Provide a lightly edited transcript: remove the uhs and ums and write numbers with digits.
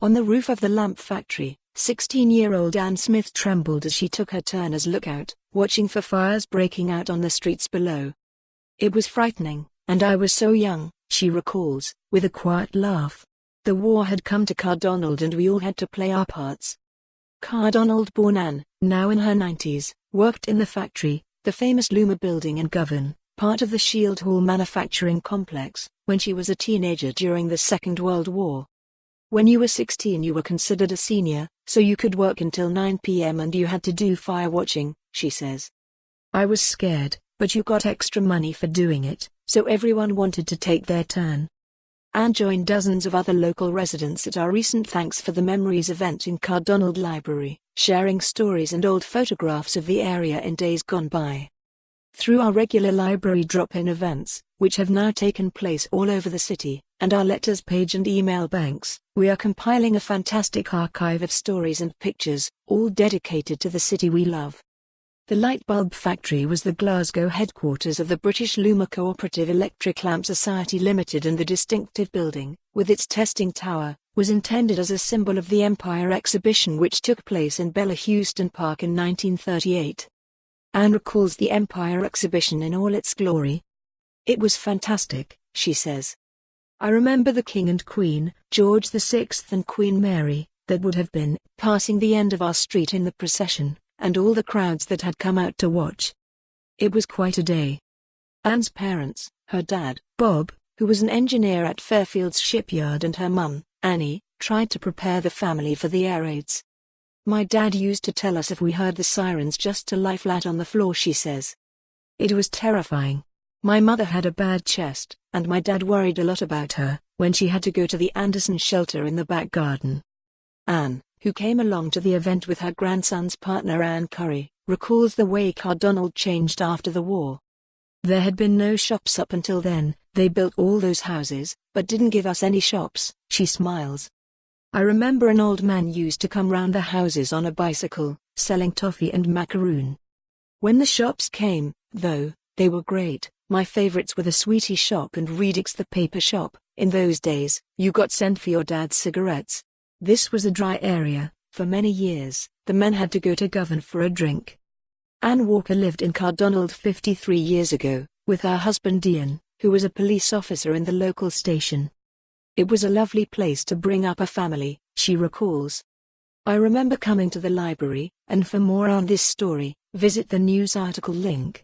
On the roof of the lamp factory, 16-year-old Anne Smith trembled as she took her turn as lookout, watching for fires breaking out on the streets below. "It was frightening, and I was so young," she recalls, with a quiet laugh. "The war had come to Cardonald and we all had to play our parts." Cardonald-born Anne, now in her 90s, worked in the factory, the famous Luma building in Govan, part of the Shieldhall Manufacturing Complex, when she was a teenager during the Second World War. "When you were 16 you were considered a senior, so you could work until 9 p.m. and you had to do firewatching," she says. "I was scared, but you got extra money for doing it, so everyone wanted to take their turn." Anne joined dozens of other local residents at our recent Thanks for the Memories event in Cardonald Library, sharing stories and old photographs of the area in days gone by. Through our regular library drop-in events, which have now taken place all over the city, and our letters page and email banks, we are compiling a fantastic archive of stories and pictures, all dedicated to the city we love. The light bulb factory was the Glasgow headquarters of the British Luma Cooperative Electric Lamp Society Limited, and the distinctive building, with its testing tower, was intended as a symbol of the Empire exhibition which took place in Bella Houston Park in 1938. Anne recalls the Empire exhibition in all its glory. "It was fantastic," she says. "I remember the King and Queen, George VI and Queen Mary, that would have been passing the end of our street in the procession, and all the crowds that had come out to watch. It was quite a day." Anne's parents, her dad, Bob, who was an engineer at Fairfield's shipyard, and her mum, Annie, tried to prepare the family for the air raids. "My dad used to tell us if we heard the sirens just to lie flat on the floor," she says. "It was terrifying. My mother had a bad chest, and my dad worried a lot about her when she had to go to the Anderson shelter in the back garden." Anne, who came along to the event with her grandson's partner Anne Curry, recalls the way Cardonald changed after the war. "There had been no shops up until then. They built all those houses, but didn't give us any shops," she smiles. "I remember an old man used to come round the houses on a bicycle, selling toffee and macaroon. When the shops came, though, they were great. My favorites were the Sweetie shop and Reedick's the paper shop. In those days, you got sent for your dad's cigarettes. This was a dry area. For many years, the men had to go to Govan for a drink." Anne Walker lived in Cardonald 53 years ago, with her husband Ian, who was a police officer in the local station. "It was a lovely place to bring up a family," she recalls. "I remember coming to the library, and for more on this story, visit the news article link.